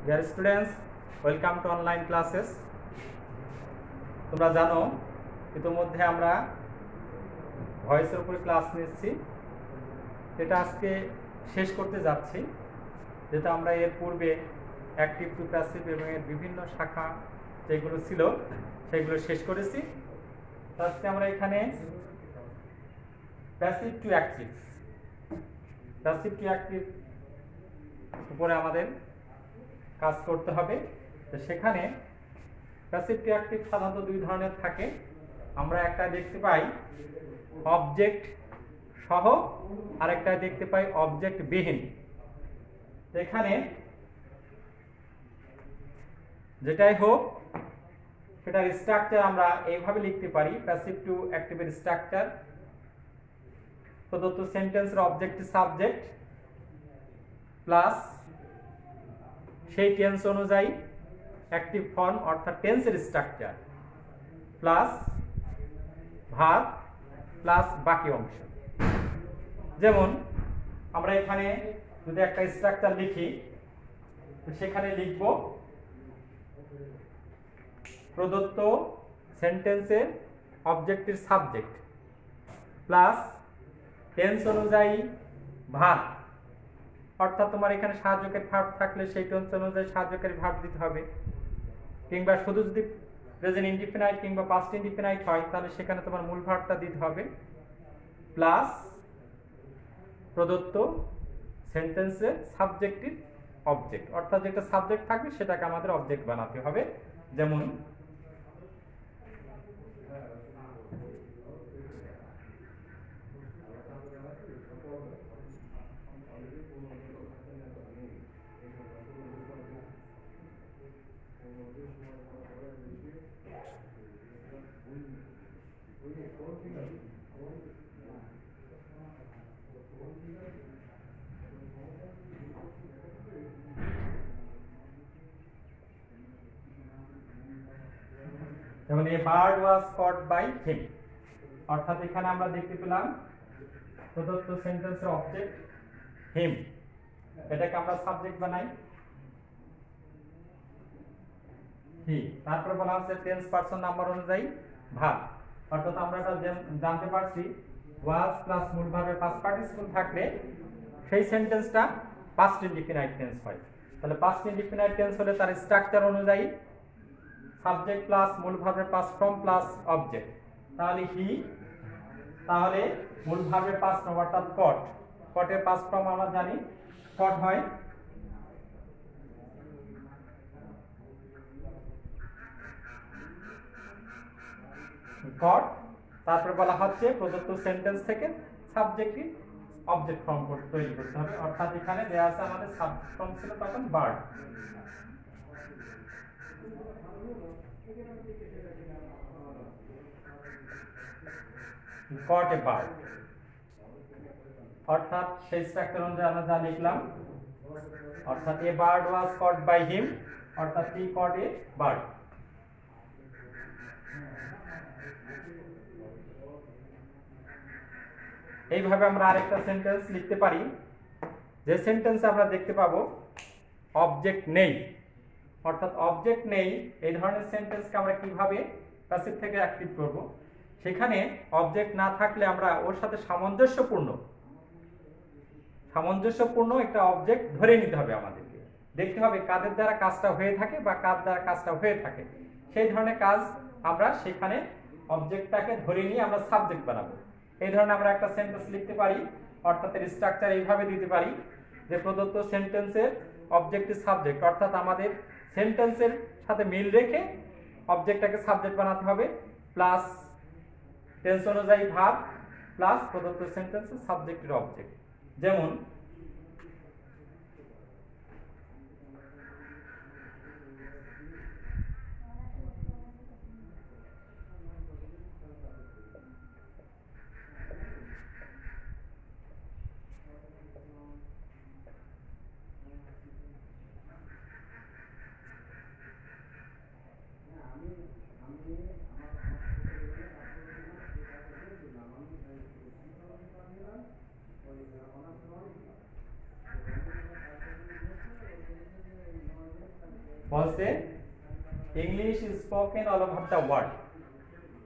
Dear students, welcome to online classes. তোমরা জানো ইতিমধ্যে আমরা ভয়েসের উপরে ক্লাস নিচ্ছি, এটা আজকে শেষ করতে যাচ্ছি, যেটা আমরা এর পূর্বে অ্যাক্টিভ টু প্যাসিভ এবং এর বিভিন্ন শাখা যেগুলো ছিল সেগুলো শেষ করেছি। আজকে আমরা এখানে প্যাসিভ টু অ্যাক্টিভ উপরে আমাদের কাজ করতে হবে। তো সেখানে প্যাসিভ টু অ্যাক্টিভ সাধারণত দুই ধরনের থাকে। আমরা একটা দেখতে পাই অবজেক্ট সহ, আর একটা দেখতে পাই অবজেক্ট বিহীন। এখানে যেটাই হোক সেটার স্ট্রাকচার আমরা এইভাবে লিখতে পারি। প্যাসিভ টু অ্যাক্টিভের স্ট্রাকচার প্রদত্ত সেন্টেন্সের অবজেক্ট সাবজেক্ট প্লাস সেই টেন্স অনুযায়ী অ্যাক্টিভ ফর্ম অর্থাৎ টেন্সের স্ট্রাকচার প্লাস ভার্ব প্লাস বাকি অংশ। যেমন আমরা এখানে যদি একটা স্ট্রাকচার লিখি, সেখানে লিখব প্রদত্ত সেন্টেন্সের অবজেক্টের সাবজেক্ট প্লাস টেন্স অনুযায়ী ভার্ব, অর্থাৎ তোমার এখানে সাহায্যকারী ভার্ব থাকলে সেই টেন্স অনুযায়ী সাহায্যকারী ভার্ব দিতে হবে, কিংবা শুধু যদি প্রেজেন্ট ইনডিফিনাইট কিংবা পাস্ট ইনডিফিনাইট হয় তাহলে সেখানে তোমার মূল ভার্বটা দিতে হবে, প্লাস প্রদত্ত সেন্টেন্সের সাবজেক্টিভ অবজেক্ট, অর্থাৎ যেটা সাবজেক্ট থাকবে সেটাকে আমাদের অবজেক্ট বানাতে হবে। যেমন a bird was caught by him, অর্থাৎ এখানে আমরা দেখতে পেলাম প্রদত্ত সেন্টেন্সের অবজেক্ট হিম, এটাকে আমরা সাবজেক্ট বানাই হি, তারপর বলা হচ্ছে টেন্স পারসন নাম্বার অনুযায়ী ভার্ব, অর্থাৎ আমরা এটা জানতে পারছি ওয়াজ প্লাস মূল ভার্বের পাস্ট পার্টিসিপল থাকলে সেই সেন্টেন্সটা পাস্ট ইনডিফিনাইট টেন্স হয়। তাহলে পাস্ট ইনডিফিনাইট টেন্স হলে তার স্ট্রাকচার অনুযায়ী সাবজেক্ট প্লাস মূল ভার্বের পাস্ট ফর্ম প্লাস অবজেক্ট, তাহলে হি, তাহলে মূল ভার্বের পাস্ট ফর্ম অর্থাৎ কট, কটের পাস্ট ফর্ম আমরা জানি কট হয় কট। তারপরে বলা হচ্ছে প্রদত্ত সেন্টেন্স থেকে সাবজেক্টিভ অবজেক্ট ফর্ম তৈরি করতে হবে, অর্থাৎ এখানে দেয়া আছে আমাদের সাবজেক্ট ফর্ম ছিল তখন বার্ড, caught a bird, অর্থাৎ সেই স্ট্রাকচার অনুযায়ী আমরা যা লিখলাম, অর্থাৎ a bird was caught by him, অর্থাৎ he caught a bird। এইভাবে আমরা আরেকটা সেন্টেন্স লিখতে পারি, যে সেন্টেন্সে আমরা দেখতে পাবো অবজেক্ট নেই, অর্থাৎ অবজেক্ট নেই এই ধরনের সেন্টেন্সকে আমরা কিভাবে প্যাসিভ থেকে অ্যাক্টিভ করব। সেখানে অবজেক্ট না থাকলে আমরা ওর সাথে সামঞ্জস্যপূর্ণ একটা অবজেক্ট ধরে নিতে হবে, আমাদেরকে দেখতে হবে কাদের দ্বারা কাজটা হয়ে থাকে বা কার দ্বারা কাজটা হয়ে থাকে, সেই ধরনের কাজ আমরা সেখানে অবজেক্টটাকে ধরে নিয়ে আমরা সাবজেক্ট বানাবো। এই ধরনের আমরা একটা সেন্টেন্স লিখতে পারি, অর্থাৎ এর স্ট্রাকচার এইভাবে দিতে পারি যে প্রদত্ত সেন্টেন্সের অবজেক্টিভ সাবজেক্ট, অর্থাৎ আমাদের সেন্টেন্সের সাথে মিল রেখে অবজেক্টটাকে সাবজেক্ট বানাতে হবে, প্লাস টেন্স অনুযায়ী ভার্ব প্লাস প্রদত্ত সেন্টেন্সের সাবজেক্টের অবজেক্ট। যেমন বলছে English is spoken all over the world,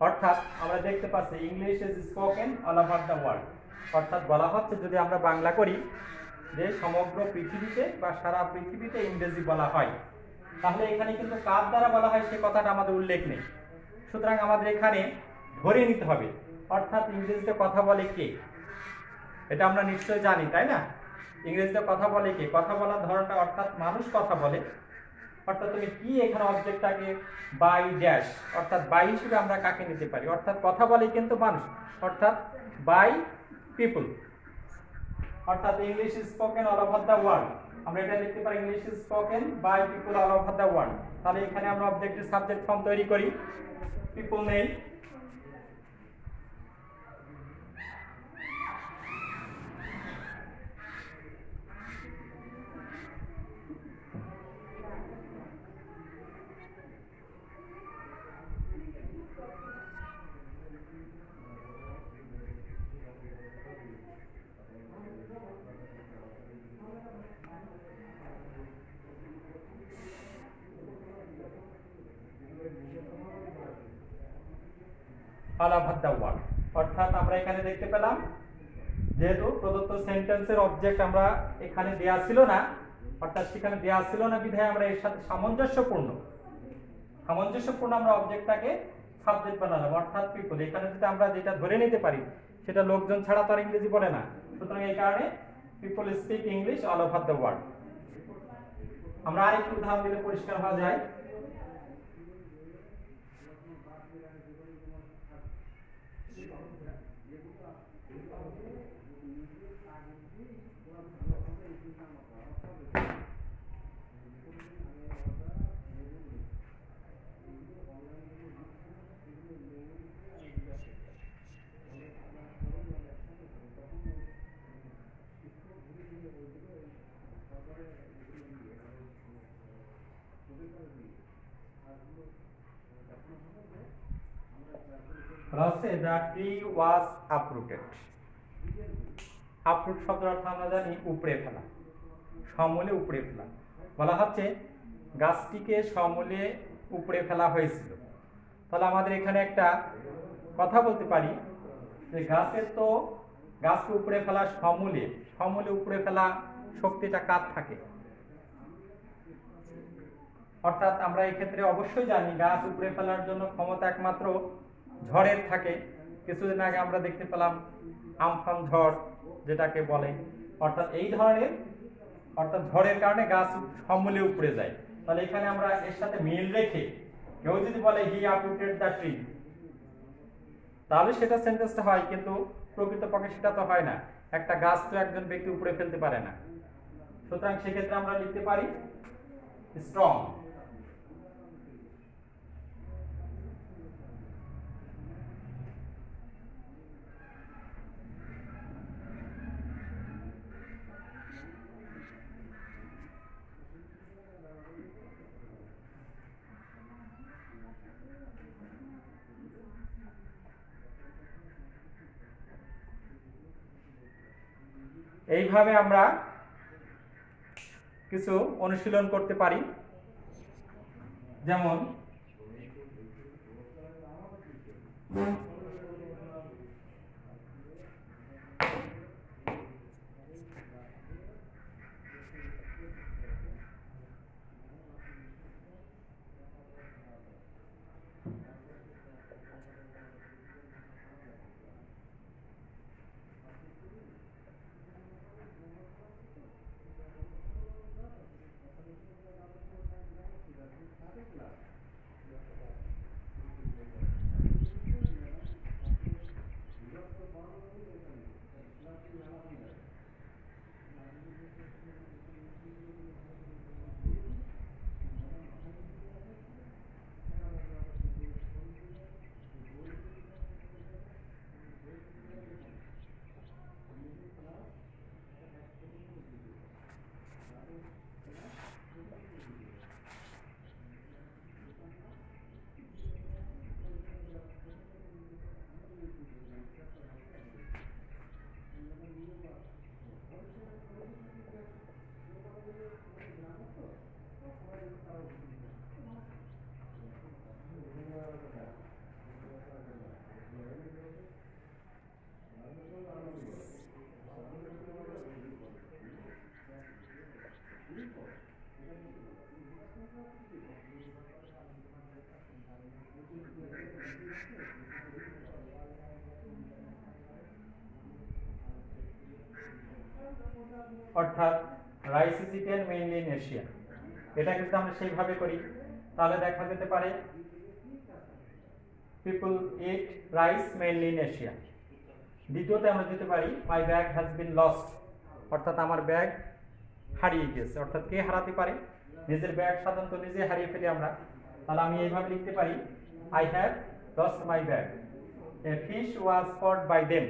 অর্থাৎ আমরা দেখতে পাচ্ছি English is spoken all over the world, অর্থাৎ বলা হচ্ছে যদি আমরা বাংলা করি যে সমগ্র পৃথিবীতে বা সারা পৃথিবীতে ইংরেজি বলা হয়, তাহলে এখানে কিন্তু কার দ্বারা বলা হয় সে কথাটা আমাদের উল্লেখ নেই। সুতরাং আমাদের এখানে ধরে নিতে হবে, অর্থাৎ ইংরেজিতে কথা বলে কে, এটা আমরা নিশ্চয়ই জানি তাই না। ইংরেজিতে কথা বলে কে, কথা বলার ধরনটা অর্থাৎ মানুষ কথা বলে, অর্থাৎ তুমি কি এখানে অবজেক্টটাকে বাই ড্যাশ, অর্থাৎ বাই হিসেবে আমরা কাকে নিতে পারি, অর্থাৎ কথা বলে কিন্তু মানুষ, অর্থাৎ বাই পিপল, অর্থাৎ English is spoken all over the world, আমরা এটা লিখতে পারি English is spoken by people all over the world. তাহলে এখানে আমরা অবজেক্টের সাবজেক্ট ফর্ম তৈরি করি, পিপল নেই, অল ওভার দ্য ওয়ার্ল্ড, অর্থাৎ আমরা এখানে দেখতে পেলাম যেহেতু প্রদত্ত সেন্টেন্সের অবজেক্ট আমরা এখানে দেয়া ছিল না, অর্থাৎ সেখানে দেয়া ছিল না বিধায় আমরা এর সাথে সামঞ্জস্যপূর্ণ আমরা অবজেক্টটাকে সাবজেক্ট বানালাম, অর্থাৎ পিপল। এখানে যদি আমরা যেটা ধরে নিতে পারি সেটা লোকজন ছাড়া তো আর ইংরেজি বলে না, সুতরাং এই কারণে people speak English all over the world. আমরা আরেকটু উদাহরণ দিলে পরিষ্কার হওয়া যায়। The tree was uprooted. uproot শব্দের অর্থ আমরা জানি উপড়ে ফেলা, সমূলে উপড়ে ফেলা। বলা হচ্ছে গাছটিকে সমূলে উপড়ে ফেলা হয়েছিল। তাহলে আমাদের এখানে একটা কথা বলতে পারি যে গাছকে উপড়ে ফেলা সমূলে উপড়ে ফেলা শক্তিটা কার থাকে, অর্থাৎ আমরা এই ক্ষেত্রে অবশ্যই জানি গাছ উপড়ে ফেলার জন্য ক্ষমতা একমাত্র ঝড়ের থাকে। কিছুদিন আগে আমরা দেখতে পেলাম আমফান ঝড় যেটাকে বলে, অর্থাৎ এই ধরনের, অর্থাৎ ঝড়ের কারণে গাছ সমূলে উপড়ে যায়। তাহলে এখানে আমরা এর সাথে মিল রেখে কেউ যদি বলে হি uprooted the tree, তাহলে সেটা সেন্টেন্সটা হয়, কিন্তু প্রকৃতপক্ষে সেটা তো হয় না, একটা গাছ তো একজন ব্যক্তি উপড়ে ফেলতে পারে না। সুতরাং সেক্ষেত্রে আমরা লিখতে পারি স্ট্রং। এইভাবে আমরা কিছু অনুশীলন করতে পারি, যেমন অর্থাৎ rice is eaten mainly in Asia. এটা কিন্তু আমরা সেইভাবে করি, তাহলে দেখা যেতে পারে people eat rice mainly in Asia. দ্বিতীয়তে আমরা দিতে পারি my bag has been lost, অর্থাৎ আমার ব্যাগ হারিয়ে গেছে। অর্থাৎ কে হারাতে পারে? নিজের ব্যাগ সাধারণত নিজে হারিয়ে ফেলি আমরা। তাহলে আমি এইভাবে লিখতে পারি I have lost my bag, a fish was caught by them.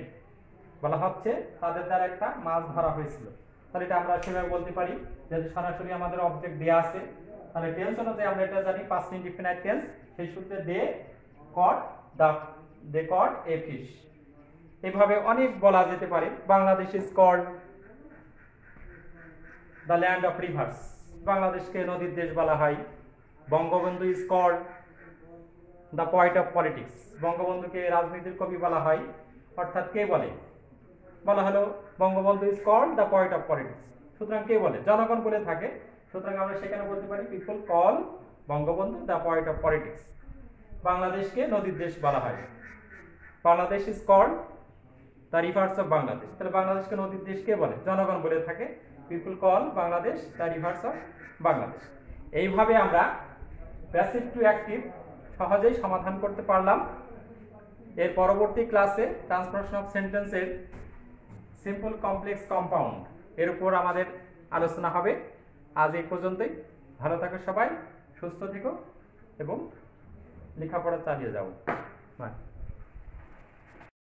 বলা হচ্ছে তাদের দ্বারা একটা মাছ ধরা হয়েছিল। তাহলে এটা আমরা সেভাবে বলতে পারি, যেহেতু সরাসরি আমাদের অবজেক্ট দেয়া আছে। তাহলে টেন্স অনুযায়ী আমরা এটা জানি পাস্ট ইনডিফিনাইট টেন্স, সেই সূত্রে দে কট এ ফিশ। এইভাবে অনেক বলা যেতে পারে। Bangladesh is called the land of rivers, বাংলাদেশকে নদীর দেশ বলা হয়। Bangabandhu is called the poet of politics, বঙ্গবন্ধুকে রাজনীতির কবি বলা হয়। অর্থাৎ কে বলে? বলা হলো Bangabandhu is called the poet of politics. সুতরাং কে বলে? জনগণ বলে থাকে। সুতরাং আমরা সেখানে বলতে পারি people call Bangabandhu the poet of politics. বাংলাদেশকে নদীর দেশ বলা হয়। Bangladesh is called the rivers of Bangladesh, তাহলে বাংলাদেশকে নদীর দেশ কে বলে? জনগণ বলে থাকে। People call Bangladesh the rivers of Bangladesh. এইভাবে আমরা প্যাসিভ টু অ্যাক্টিভ সহজেই সমাধান করতে পারলাম। এর পরবর্তী ক্লাসে ট্রান্সফরমেশন অফ সেন্টেন্সের সিম্পল কমপ্লেক্স কম্পাউন্ড এর উপর আমাদের আলোচনা হবে। আজ এই পর্যন্তই। ভালো থাকো সবাই, সুস্থ থেকো এবং লেখাপড়া চালিয়ে যাও।